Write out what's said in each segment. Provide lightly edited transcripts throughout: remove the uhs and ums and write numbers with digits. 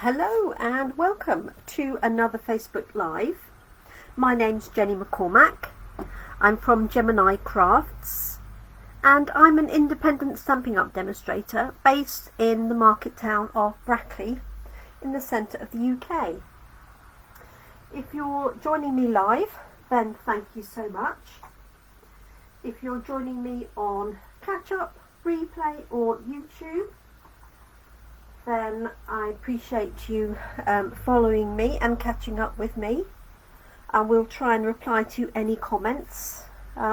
Hello and welcome to another Facebook Live. My name's Jenny McCormack. I'm from Gemini Crafts and I'm an independent Stampin' Up demonstrator based in the market town of Brackley in the centre of the UK. If you're joining me live, then thank you so much. If you're joining me on catch up, replay or YouTube, then I appreciate you following me and catching up with me. I will try and reply to any comments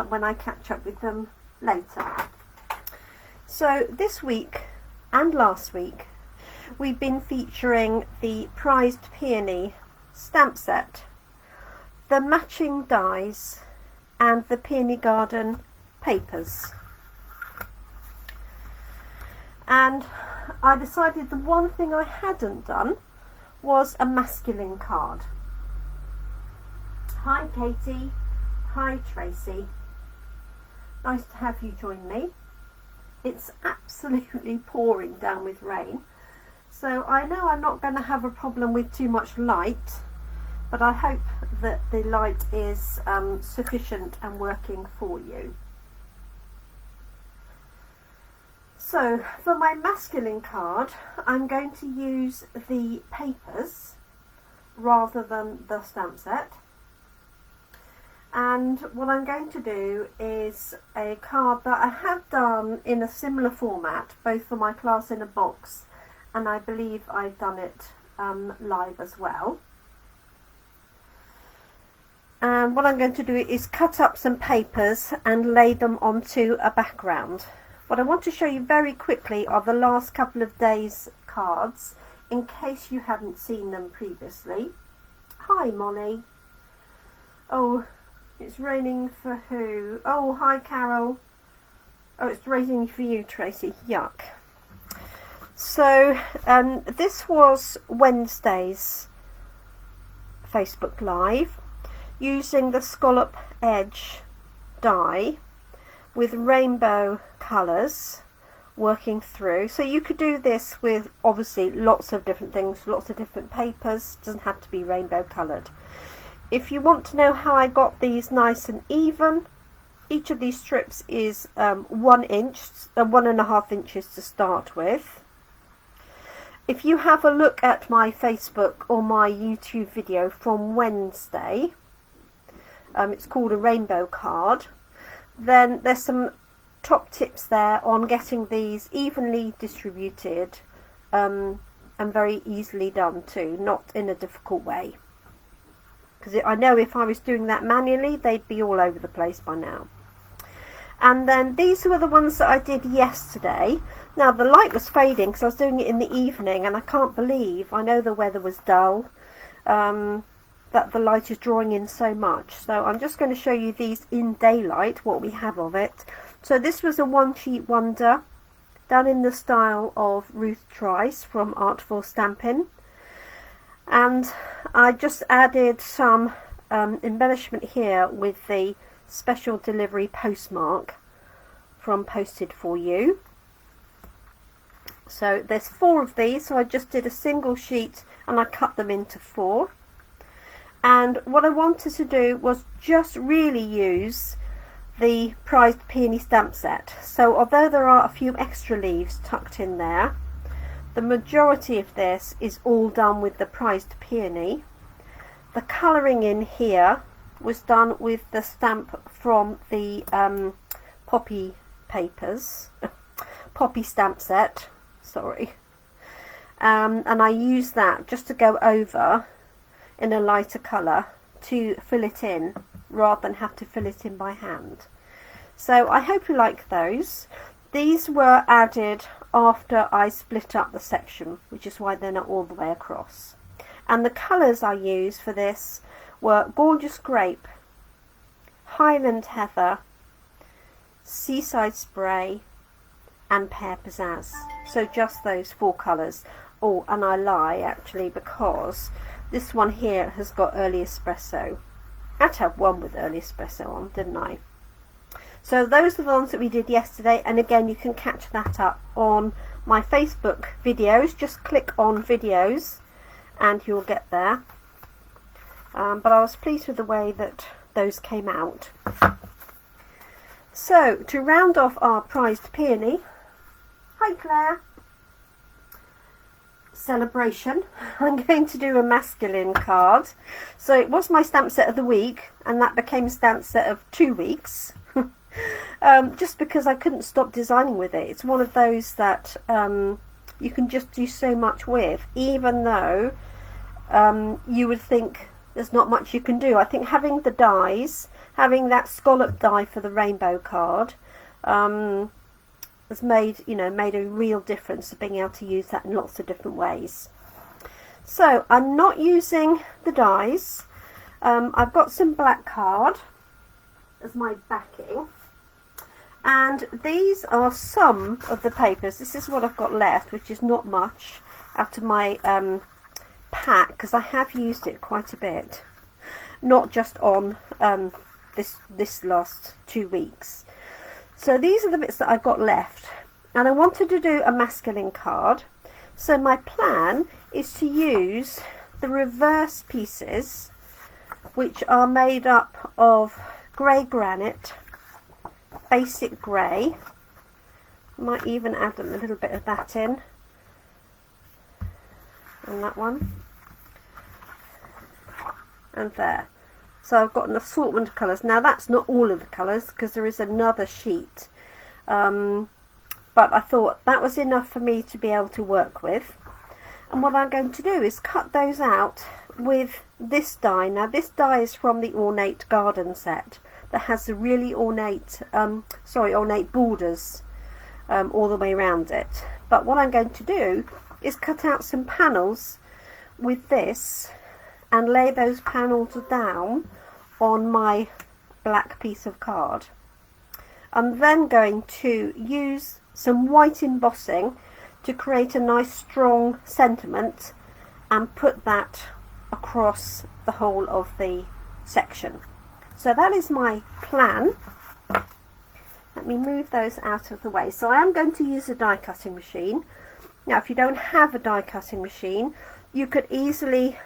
when I catch up with them later. So this week and last week we've been featuring the Prized Peony stamp set, the matching dies and the Peony Garden papers. And I decided the one thing I hadn't done was a masculine card. Hi Katie, hi Tracy, nice to have you join me. It's absolutely pouring down with rain, so I know I'm not going to have a problem with too much light, but I hope that the light is sufficient and working for you. So for my masculine card, I'm going to use the papers rather than the stamp set. And what I'm going to do is a card that I have done in a similar format, both for my class in a box, and I believe I've done it live as well. And what I'm going to do is cut up some papers and lay them onto a background. What I want to show you very quickly are the last couple of days' cards, in case you hadn't seen them previously. Hi Molly. Oh, it's raining for who? Oh, hi Carol. Oh, it's raining for you, Tracy. Yuck. So, this was Wednesday's Facebook Live, using the scallop edge die with rainbow colours working through. So you could do this with obviously lots of different things, lots of different papers, doesn't have to be rainbow coloured. If you want to know how I got these nice and even, each of these strips is 1 inch, 1.5 inches to start with. If you have a look at my Facebook or my YouTube video from Wednesday, it's called a rainbow card, then there's some top tips there on getting these evenly distributed and very easily done too, not in a difficult way. Because I know if I was doing that manually, they'd be all over the place by now. And then these were the ones that I did yesterday. Now the light was fading because I was doing it in the evening, and I can't believe, I know the weather was dull, that the light is drawing in so much. So I'm just going to show you these in daylight, what we have of it. So this was a one sheet wonder done in the style of Ruth Trice from Artful Stampin', and I just added some embellishment here with the special delivery postmark from Posted For You. So there's 4 of these, so I just did a single sheet and I cut them into 4. And what I wanted to do was just really use the Prized Peony stamp set. So although there are a few extra leaves tucked in there, the majority of this is all done with the Prized Peony. The colouring in here was done with the stamp from the poppy papers, poppy stamp set, sorry. And I used that just to go over in a lighter colour to fill it in rather than have to fill it in by hand. So I hope you like those. These were added after I split up the section, which is why they're not all the way across. And the colours I used for this were Gorgeous Grape, Highland Heather, Seaside Spray and Pear Pizzazz. So just those 4 colours. Oh, and I lie actually, because this one here has got Early Espresso. I had to have one with Early Espresso on, didn't I? So those are the ones that we did yesterday, and again you can catch that up on my Facebook videos. Just click on videos and you'll get there. But I was pleased with the way that those came out. So to round off our Prized Peony, hi Claire, celebration, I'm going to do a masculine card. So it was my stamp set of the week, and that became stamp set of 2 weeks. Just because I couldn't stop designing with it. It's one of those that you can just do so much with, even though you would think there's not much you can do. I think having the dies, having that scallop die for the rainbow card, has made a real difference to being able to use that in lots of different ways. So I'm not using the dies. I've got some black card as my backing, and these are some of the papers. This is what I've got left, which is not much out of my pack, because I have used it quite a bit, not just on this last 2 weeks. So these are the bits that I've got left, and I wanted to do a masculine card. So my plan is to use the reverse pieces, which are made up of grey granite, basic grey. Might even add a little bit of that in, and that one, and there. So I've got an assortment of colours. Now that's not all of the colours, because there is another sheet, but I thought that was enough for me to be able to work with. And what I'm going to do is cut those out with this die. Now this die is from the Ornate Garden set that has the really ornate borders all the way around it. But what I'm going to do is cut out some panels with this and lay those panels down on my black piece of card. I'm then going to use some white embossing to create a nice strong sentiment and put that across the whole of the section. So that is my plan. Let me move those out of the way. So I am going to use a die cutting machine. Now if you don't have a die cutting machine, you could easily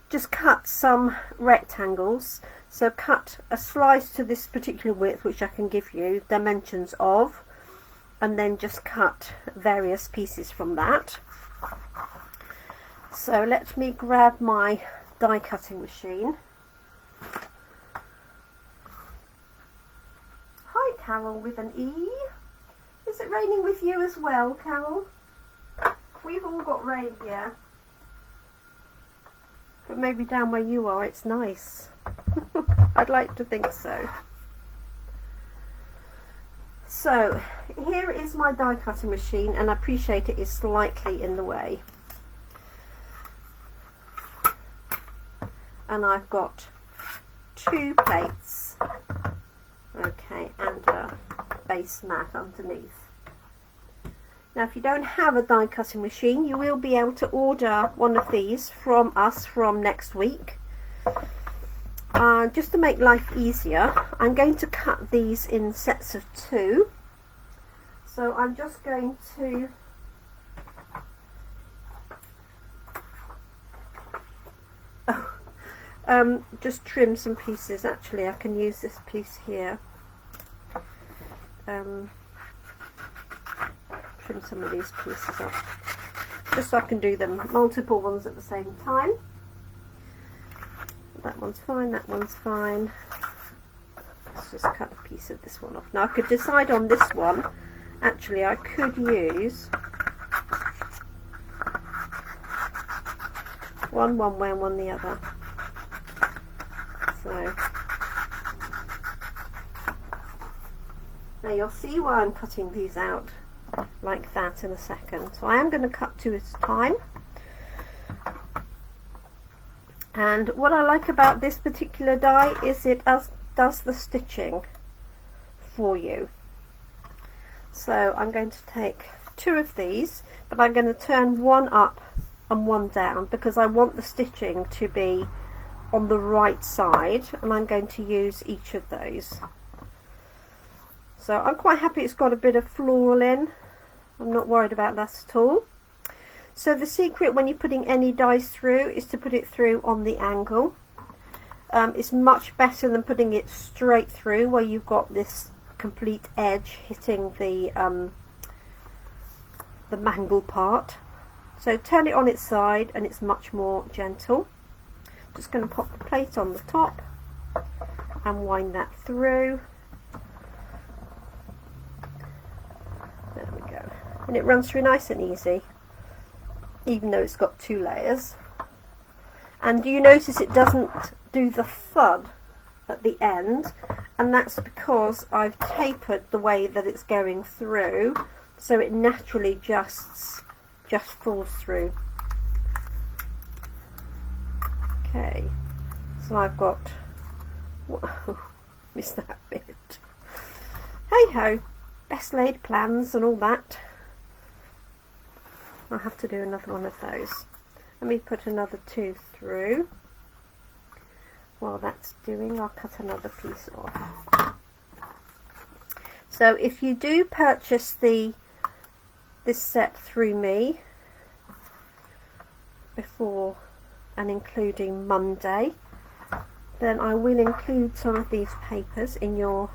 just cut some rectangles. So cut a slice to this particular width, which I can give you dimensions of, and then just cut various pieces from that. So let me grab my die cutting machine. Hi Carol with an E. Is it raining with you as well, Carol? We've all got rain here. But maybe down where you are it's nice. I'd like to think so. So here is my die cutting machine, and I appreciate it is slightly in the way. And I've got 2 plates, okay, and a base mat underneath. Now if you don't have a die cutting machine, you will be able to order one of these from us from next week. Just to make life easier, I'm going to cut these in sets of 2. So I'm just going to just trim some pieces. Actually I can use this piece here. Trim some of these pieces off, just so I can do them multiple ones at the same time. That one's fine, that one's fine. Let's just cut a piece of this one off. Now I could decide on this one. Actually I could use one way and one the other. So now you'll see why I'm cutting these out like that in a second. So I am going to cut 2 at a time. And what I like about this particular die is it does the stitching for you. So I'm going to take 2 of these, but I'm going to turn one up and one down because I want the stitching to be on the right side, and I'm going to use each of those. So I'm quite happy it's got a bit of floral in. I'm not worried about that at all. So the secret when you're putting any dies through is to put it through on the angle. It's much better than putting it straight through where you've got this complete edge hitting the mangle part. So turn it on its side and it's much more gentle. Just going to pop the plate on the top and wind that through. There we go. And it runs through nice and easy, even though it's got 2 layers. And you notice it doesn't do the thud at the end, and that's because I've tapered the way that it's going through, so it naturally just falls through. Okay, so I've got, missed that bit. Hey ho, best laid plans and all that. I'll have to do another one of those. Let me put another 2 through. While that's doing, I'll cut another piece off. So if you do purchase this set through me before and including Monday, then I will include some of these papers in your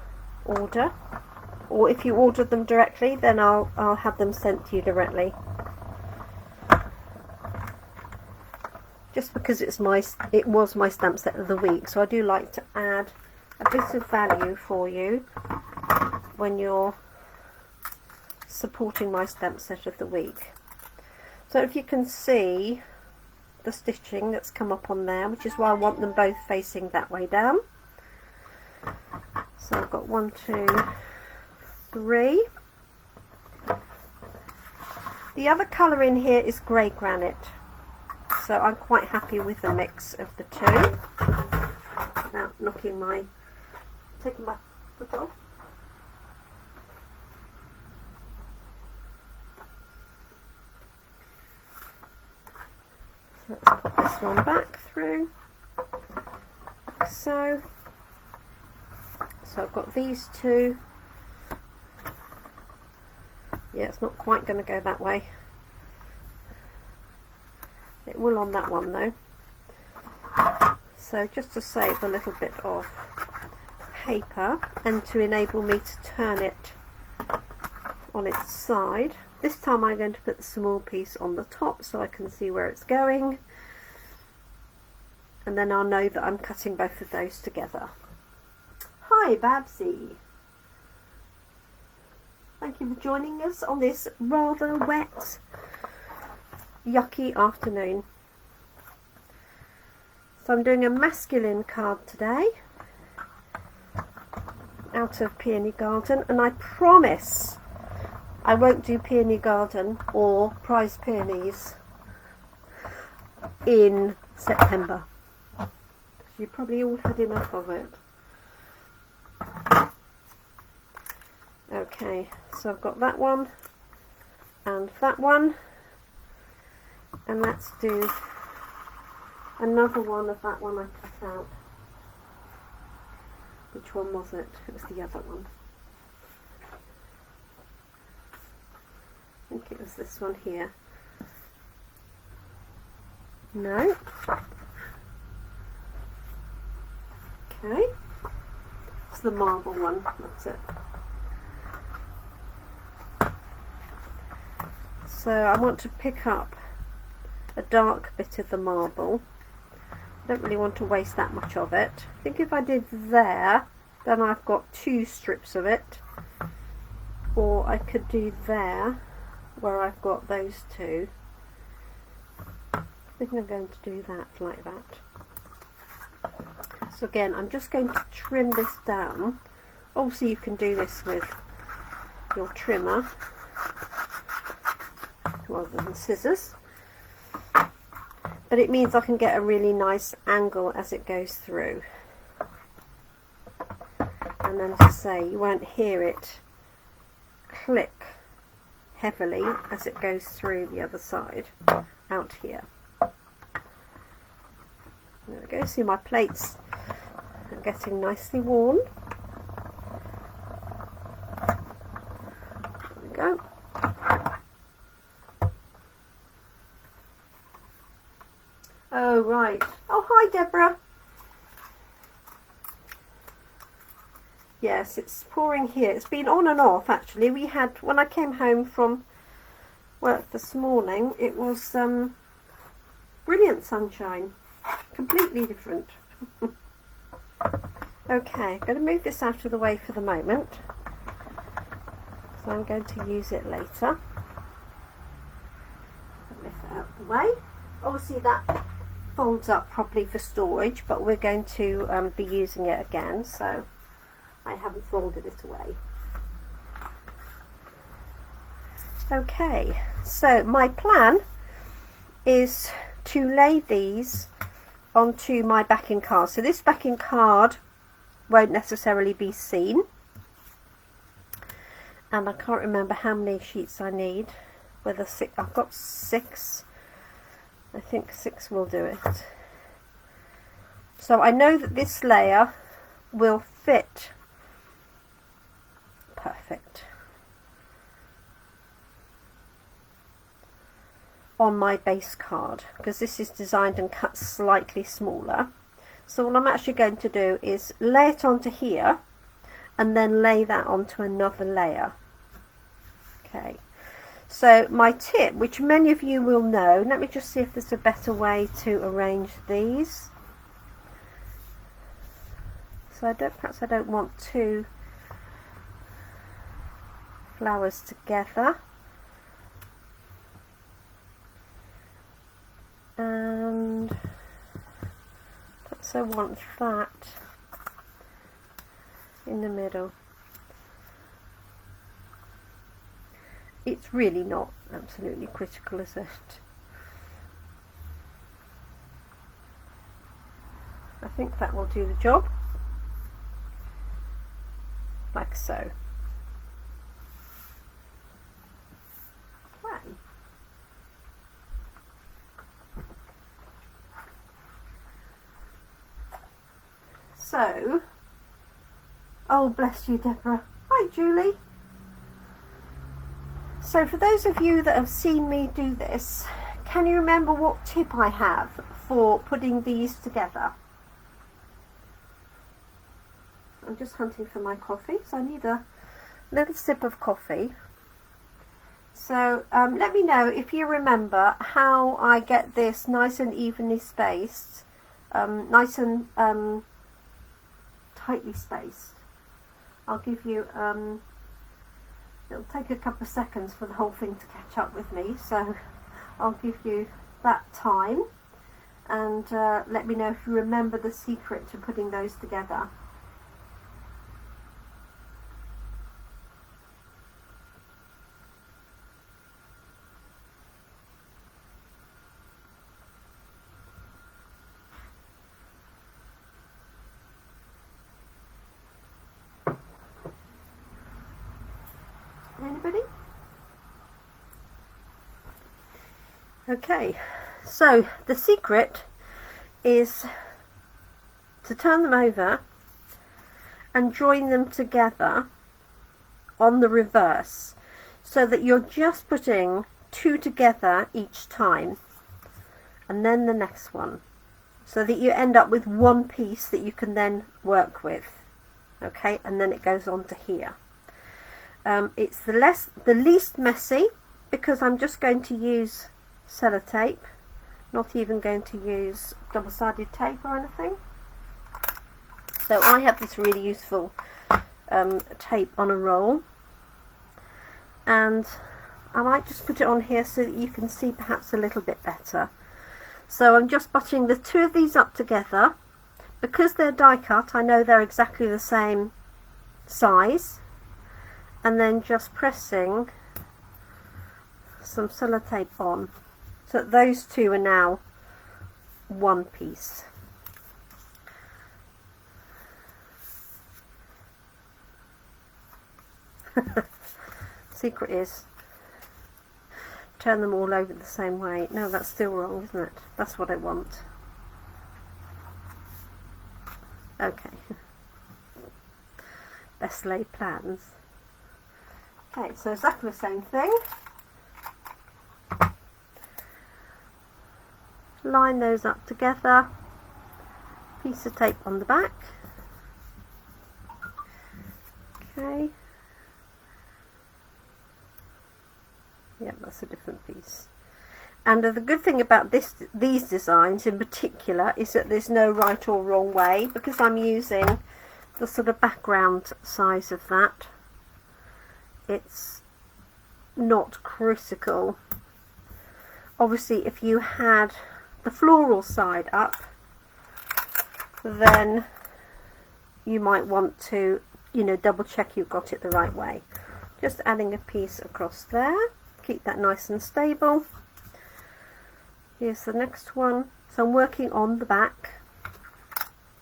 order, or if you order them directly, then I'll have them sent to you directly. Just because it was my stamp set of the week, so I do like to add a bit of value for you when you're supporting my stamp set of the week. So if you can see the stitching that's come up on there, which is why I want them both facing that way down. So I've got 1, 2, 3. The other colour in here is grey granite, so I'm quite happy with the mix of the two. Without taking my foot off. Let's put this one back through, like so. So I've got these two. Yeah, it's not quite going to go that way. It will on that one though. So just to save a little bit of paper and to enable me to turn it on its side, this time I'm going to put the small piece on the top so I can see where it's going, and then I'll know that I'm cutting both of those together. Hi Babsy! Thank you for joining us on this rather wet, yucky afternoon. So I'm doing a masculine card today out of Peony Garden, and I promise I won't do Peony Garden or Prized Peonies in September. You probably all had enough of it. Okay, so I've got that one and that one, and let's do another one of that one I cut out. Which one was it? It was the other one. I think it was this one here. No. Okay. It's the marble one, that's it. So I want to pick up a dark bit of the marble. I don't really want to waste that much of it. I think if I did there, then I've got 2 strips of it. Or I could do there, where I've got those 2. I think I'm going to do that like that. So again, I'm just going to trim this down. Obviously you can do this with your trimmer rather than scissors, but it means I can get a really nice angle as it goes through. And then, as I say, you won't hear it click heavily as it goes through the other side out here. There we go. See, my plates are getting nicely worn. There we go. Oh, right. Oh, hi, Deborah. Yes, it's pouring here. It's been on and off, actually. We had, when I came home from work this morning, it was brilliant sunshine. Completely different. Okay, I'm going to move this out of the way for the moment. So I'm going to use it later. Lift it out of the way. Obviously that folds up properly for storage, but we're going to be using it again, so I haven't folded it away. Okay, so my plan is to lay these onto my backing card. So this backing card won't necessarily be seen, and I can't remember how many sheets I need. Whether six, I've got 6. I think 6 will do it. So I know that this layer will fit perfect on my base card, because this is designed and cut slightly smaller. So what I'm actually going to do is lay it onto here and then lay that onto another layer. Okay, so my tip, which many of you will know, let me just see if there's a better way to arrange these. So perhaps I don't want 2 flowers together. And perhaps I want that in the middle. It's really not absolutely critical, is it? I think that will do the job. Like so. Okay. So, oh bless you, Deborah. Hi, Julie. So for those of you that have seen me do this, can you remember what tip I have for putting these together? I'm just hunting for my coffee, so I need a little sip of coffee. So let me know if you remember how I get this nice and evenly spaced, nice and tightly spaced. I'll give you, it'll take a couple of seconds for the whole thing to catch up with me, so I'll give you that time, and let me know if you remember the secret to putting those together. Anybody? Okay, so the secret is to turn them over and join them together on the reverse, so that you're just putting 2 together each time, and then the next one, so that you end up with one piece that you can then work with. Okay, and then it goes on to here. It's the least messy, because I'm just going to use sellotape, not even going to use double-sided tape or anything. So I have this really useful tape on a roll, and I might just put it on here so that you can see perhaps a little bit better. So I'm just buttoning the 2 of these up together. Because they're die cut, I know they're exactly the same size, and then just pressing some sellotape on, so that those 2 are now one piece. Secret is turn them all over the same way. No, that's still wrong, isn't it? That's what I want. Okay. Best laid plans. Okay, so exactly the same thing. line those up together, piece of tape on the back. Okay. Yep, that's a different piece. And the good thing about these designs in particular is that there's no right or wrong way, because I'm using the sort of background size of that. It's not critical. Obviously, if you had the floral side up, then you might want to, you know, double check you've got it the right way. Just adding a piece across there, keep that nice and stable. Here's the next one. So I'm working on the back,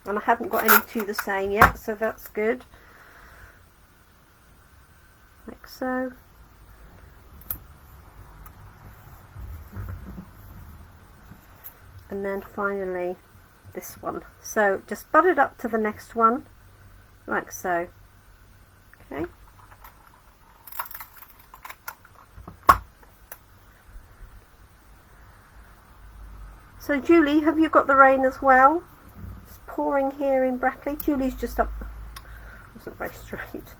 and I haven't got any to the same yet, so that's good. Like so. And then finally this one. So just butt it up to the next one, like so. Okay. So Julie, have you got the rain as well? It's pouring here in Brackley. Julie's just up, wasn't very straight,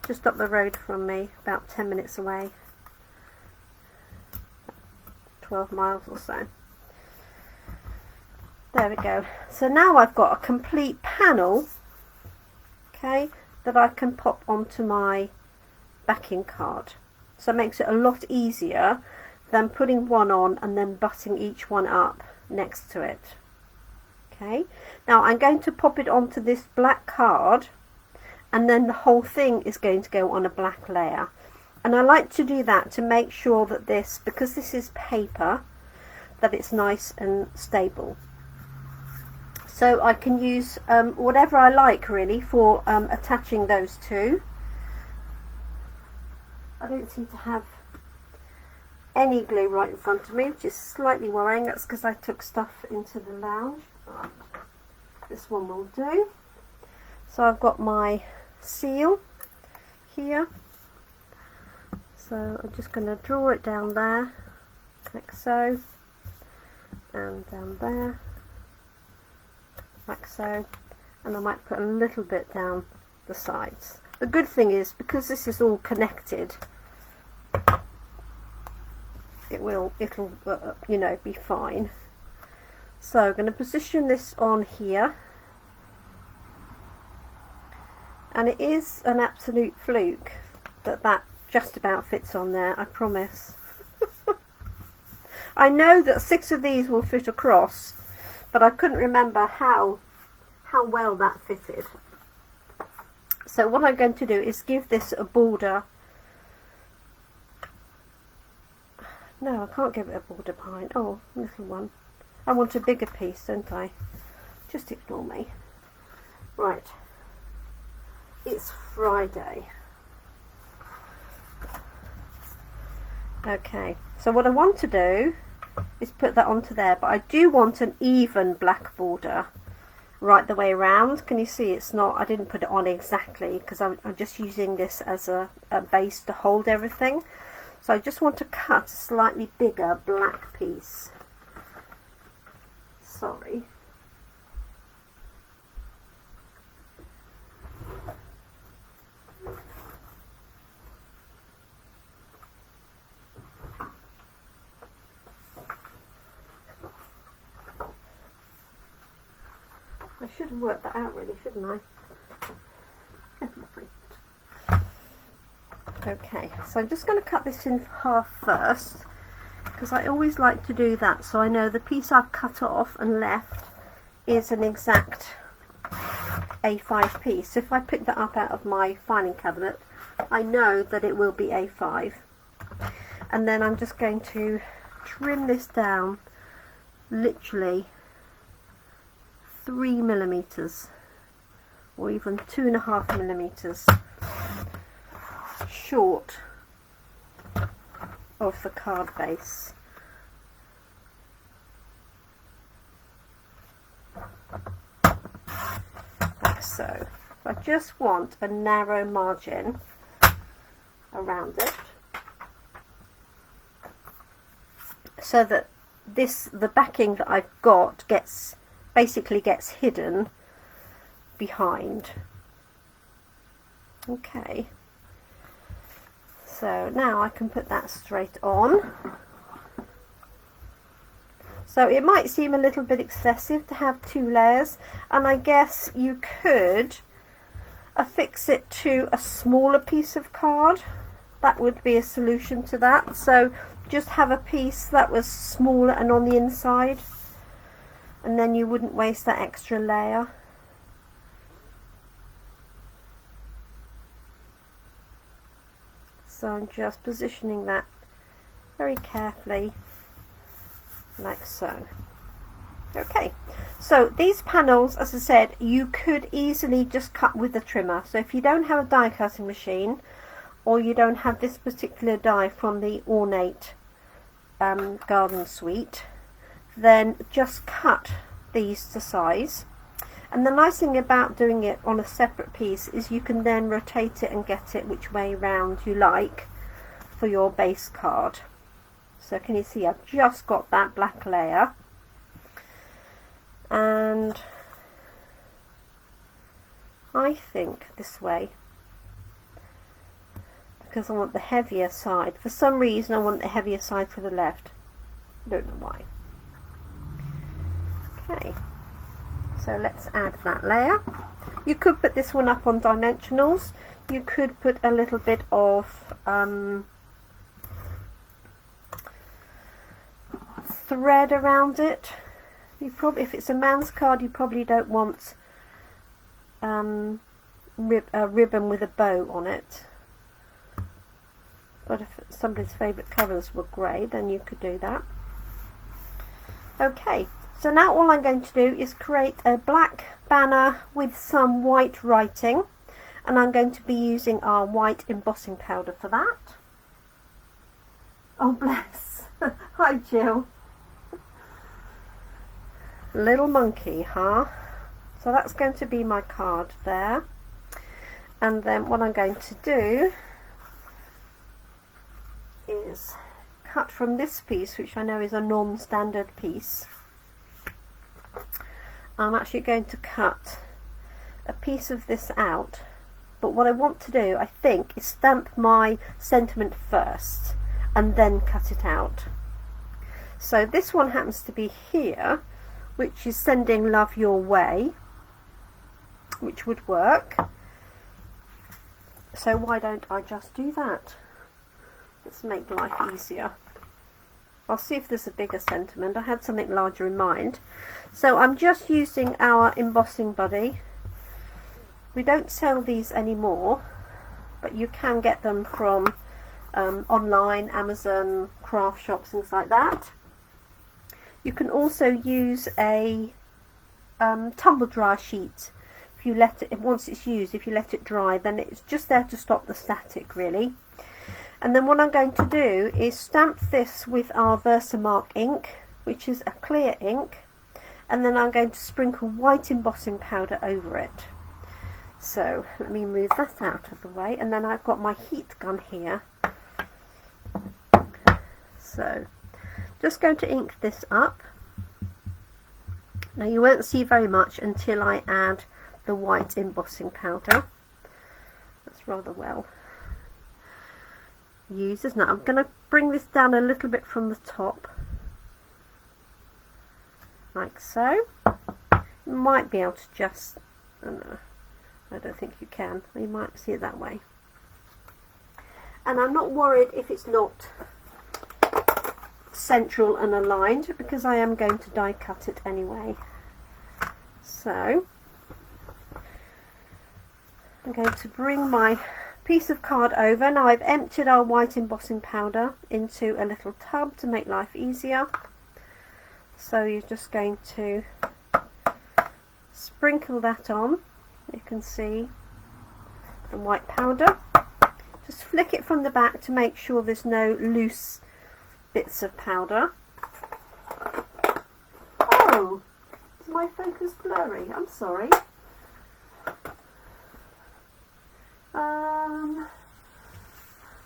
just up the road from me, about 10 minutes away, 12 miles or so. There we go. So now I've got a complete panel, okay, that I can pop onto my backing card. So it makes it a lot easier than putting one on and then butting each one up next to it. Okay, now I'm going to pop it onto this black card, and then the whole thing is going to go on a black layer. And I like to do that to make sure that this, because this is paper, that it's nice and stable. So I can use whatever I like really for attaching those two. I don't seem to have any glue right in front of me, which is slightly worrying. That's because I took stuff into the lounge. This one will do. So I've got my seal here. So I'm just going to draw it down there, like so, and down there, like so, and I might put a little bit down the sides. The good thing is, because this is all connected, it'll you know, be fine. So I'm going to position this on here, and it is an absolute fluke that just about fits on there, I promise. I know that 6 of these will fit across, but I couldn't remember how well that fitted. So what I'm going to do is give this a border. No, I can't give it a border behind. Oh, little one. I want a bigger piece, don't I? Just ignore me. Right. It's Friday. Okay, so what I want to do is put that onto there, but I do want an even black border right the way around. Can you see it's not, I didn't put it on exactly because I'm just using this as a base to hold everything. So I just want to cut a slightly bigger black piece. Sorry. I should have worked that out really, shouldn't I? Okay, so I'm just going to cut this in half first, because I always like to do that so I know the piece I've cut off and left is an exact A5 piece. So if I pick that up out of my filing cabinet, I know that it will be A5. And then I'm just going to trim this down literally 3 millimeters, or even 2.5 millimeters short of the card base. Like so. I just want a narrow margin around it, so that the backing that I've got basically gets hidden behind. Okay, so now I can put that straight on. So it might seem a little bit excessive to have 2 layers, and I guess you could affix it to a smaller piece of card. That would be a solution to that. So just have a piece that was smaller and on the inside, and then you wouldn't waste that extra layer. So I'm just positioning that very carefully, like so. Okay, so these panels, as I said, you could easily just cut with the trimmer. So if you don't have a die cutting machine, or you don't have this particular die from the Ornate Garden suite, then just cut these to size. And the nice thing about doing it on a separate piece is you can then rotate it and get it which way round you like for your base card. So can you see I've just got that black layer, and I think this way, because I want the heavier side. For some reason I want the heavier side for the left. I don't know why. Okay, so let's add that layer. You could put this one up on dimensionals. You could put a little bit of thread around it. You probably, if it's a man's card, you probably don't want a ribbon with a bow on it. But if somebody's favourite colours were grey, then you could do that. Okay, so now all I'm going to do is create a black banner with some white writing, and I'm going to be using our white embossing powder for that. Oh bless. Hi Jill. Little monkey, huh? So that's going to be my card there. And then what I'm going to do is cut from this piece, which I know is a non-standard piece. I'm actually going to cut a piece of this out, but what I want to do, I think, is stamp my sentiment first and then cut it out. So this one happens to be here, which is sending love your way, which would work. So why don't I just do that? Let's make life easier. I'll see if there's a bigger sentiment. I had something larger in mind. So I'm just using our embossing buddy. We don't sell these anymore, but you can get them from online, Amazon, craft shops, things like that. You can also use a tumble dryer sheet. If you let it, once it's used, if you let it dry, then it's just there to stop the static, really. And then what I'm going to do is stamp this with our Versamark ink, which is a clear ink, and then I'm going to sprinkle white embossing powder over it. So let me move that out of the way, and then I've got my heat gun here. So just going to ink this up. Now you won't see very much until I add the white embossing powder. That's rather well used, isn't it? I'm going to bring this down a little bit from the top, like so. You might be able to just, I don't think you can. You might see it that way. And I'm not worried if it's not central and aligned, because I am going to die cut it anyway. So I'm going to bring my piece of card over. Now I've emptied our white embossing powder into a little tub to make life easier. So you're just going to sprinkle that on. You can see the white powder. Just flick it from the back to make sure there's no loose bits of powder. Oh, is my focus blurry? I'm sorry.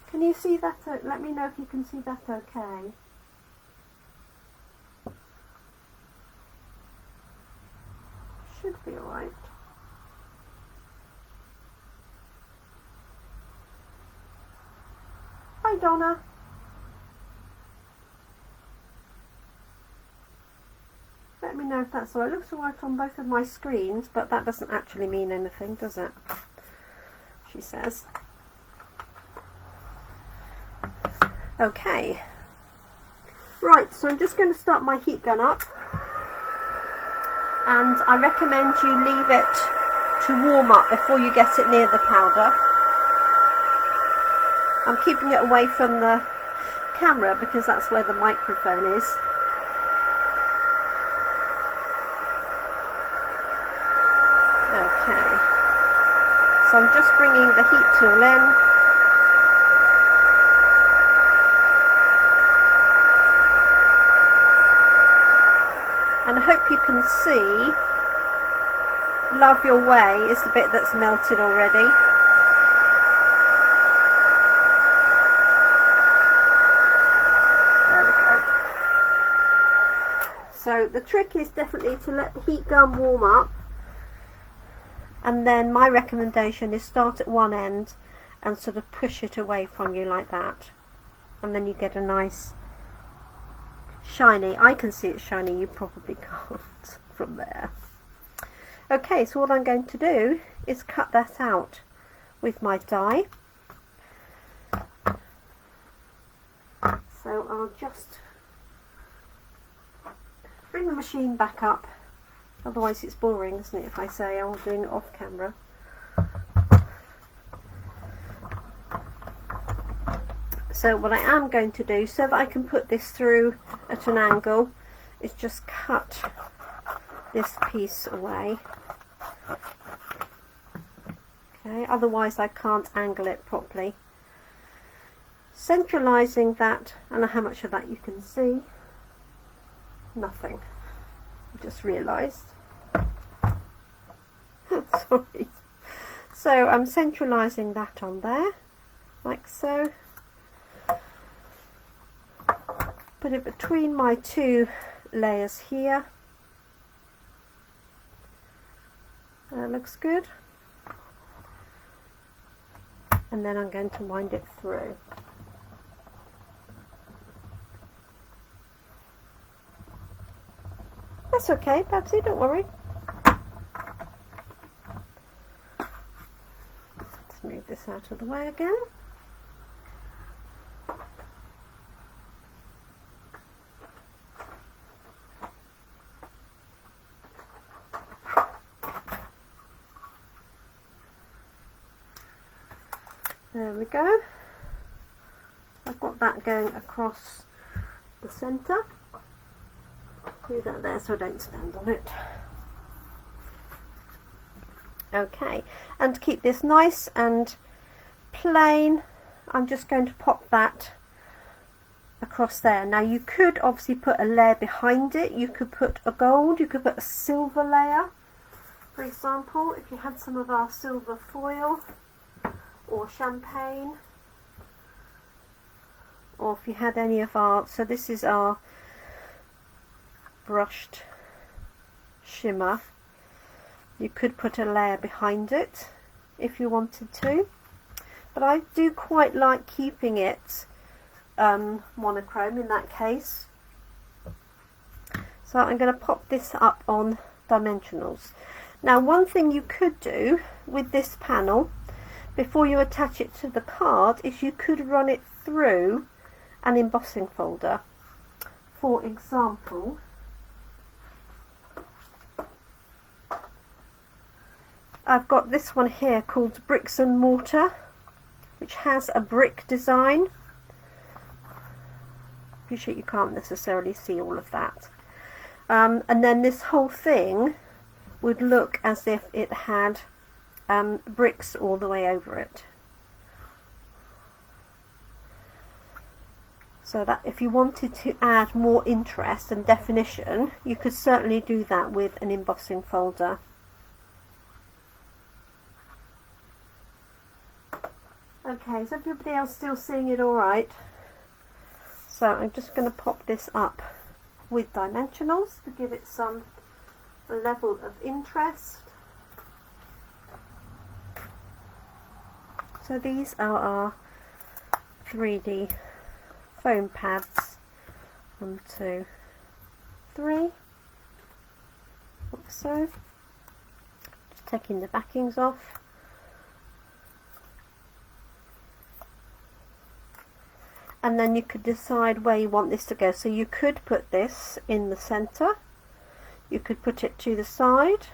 Can you see that? Let me know if you can see that okay. should be alright. Hi Donna. Let me know if that's alright. It looks alright on both of my screens, but that doesn't actually mean anything, does it? She says. Okay. Right, so I'm just going to start my heat gun up. And I recommend you leave it to warm up before you get it near the powder. I'm keeping it away from the camera because that's where the microphone is. Okay, so I'm just bringing the heat tool in. And I hope you can see Love Your Way is the bit that's melted already. There we go. So the trick is definitely to let the heat gun warm up, and then my recommendation is start at one end and sort of push it away from you like that, and then you get a nice shiny. I can see it shiny, you probably can't from there. Okay, so what I'm going to do is cut that out with my die. So I'll just bring the machine back up, otherwise it's boring, isn't it, if I say I'm doing it off camera. So what I am going to do, so that I can put this through at an angle, is just cut this piece away. Okay, otherwise I can't angle it properly. Centralising that, I don't know how much of that you can see. Nothing. I just realised. Sorry. So I'm centralising that on there, like so. Put it between my two layers here. That looks good. And then I'm going to wind it through. That's okay, Babsy, don't worry. Let's move this out of the way again. There we go. I've got that going across the centre. Do that there so I don't stand on it. Okay, and to keep this nice and plain, I'm just going to pop that across there. Now you could obviously put a layer behind it. You could put a gold, you could put a silver layer, for example, if you had some of our silver foil or champagne, or if you had any of our, so this is our brushed shimmer. You could put a layer behind it if you wanted to, but I do quite like keeping it monochrome in that case. So I'm going to pop this up on dimensionals. Now one thing you could do with this panel before you attach it to the card is you could run it through an embossing folder. For example, I've got this one here called Bricks and Mortar, which has a brick design. Appreciate you can't necessarily see all of that. And then this whole thing would look as if it had bricks all the way over it. So that if you wanted to add more interest and definition, you could certainly do that with an embossing folder. Okay, is everybody else still seeing it all right? So I'm just going to pop this up with dimensionals to give it some level of interest. So these are our 3D foam pads. 1, 2, 3. Like so. Just taking the backings off. And then you could decide where you want this to go. So you could put this in the center. You could put it to the side.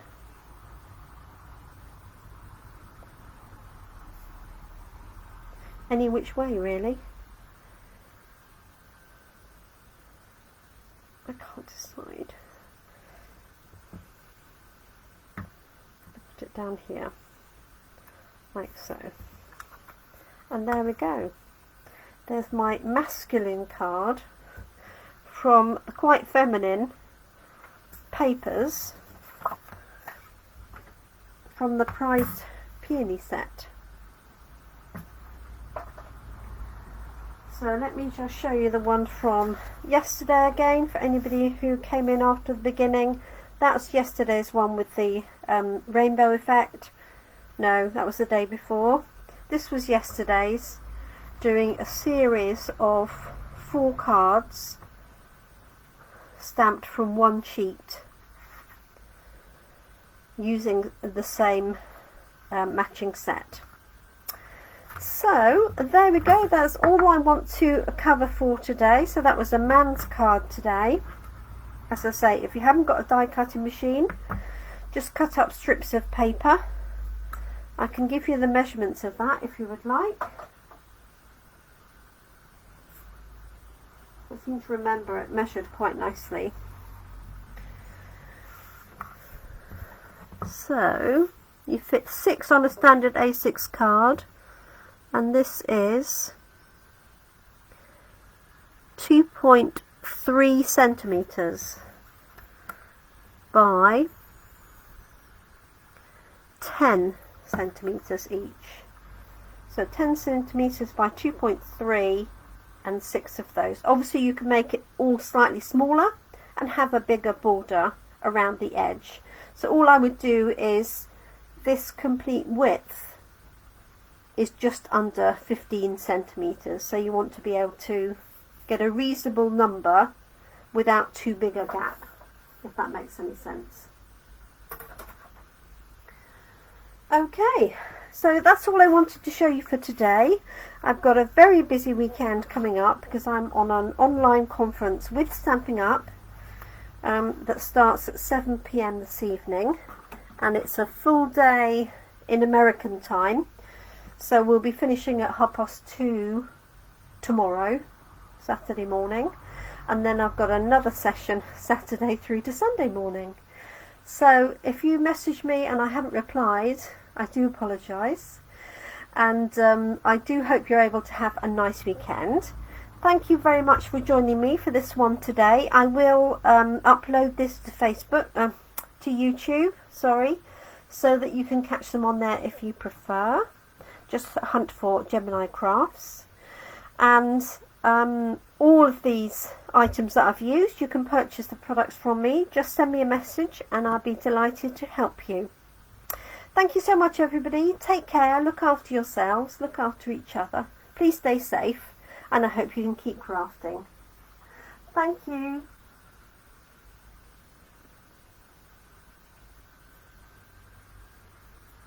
Any which way really. I can't decide. Put it down here, like so. And there we go. There's my masculine card from the quite feminine papers from the Prized Peony set. So let me just show you the one from yesterday again for anybody who came in after the beginning. That's yesterday's one with the rainbow effect. No, that was the day before. This was yesterday's, doing a series of 4 cards stamped from one sheet using the same matching set. So there we go, that's all I want to cover for today. So that was a man's card today. As I say, if you haven't got a die cutting machine, just cut up strips of paper. I can give you the measurements of that if you would like. I seem to remember it measured quite nicely. So you fit 6 on a standard A6 card, and this is 2.3 centimeters by 10 centimeters each. So 10 centimeters by 2.3 and 6 of those. Obviously you can make it all slightly smaller and have a bigger border around the edge. So all I would do is, this complete width is just under 15 centimeters, so you want to be able to get a reasonable number without too big a gap, if that makes any sense. Okay, so that's all I wanted to show you for today. I've got a very busy weekend coming up because I'm on an online conference with Stamping Up that starts at 7 p.m. this evening, and it's a full day in American time. So we'll be finishing at 2:30 tomorrow, Saturday morning, and then I've got another session Saturday through to Sunday morning. So if you message me and I haven't replied, I do apologise, and I do hope you're able to have a nice weekend. Thank you very much for joining me for this one today. I will upload this to Facebook, to YouTube, sorry, so that you can catch them on there if you prefer. Just hunt for Gemini Crafts, and all of these items that I've used, you can purchase the products from me. Just send me a message and I'll be delighted to help you. Thank you so much everybody. Take care, look after yourselves, look after each other. Please stay safe, and I hope you can keep crafting. Thank you.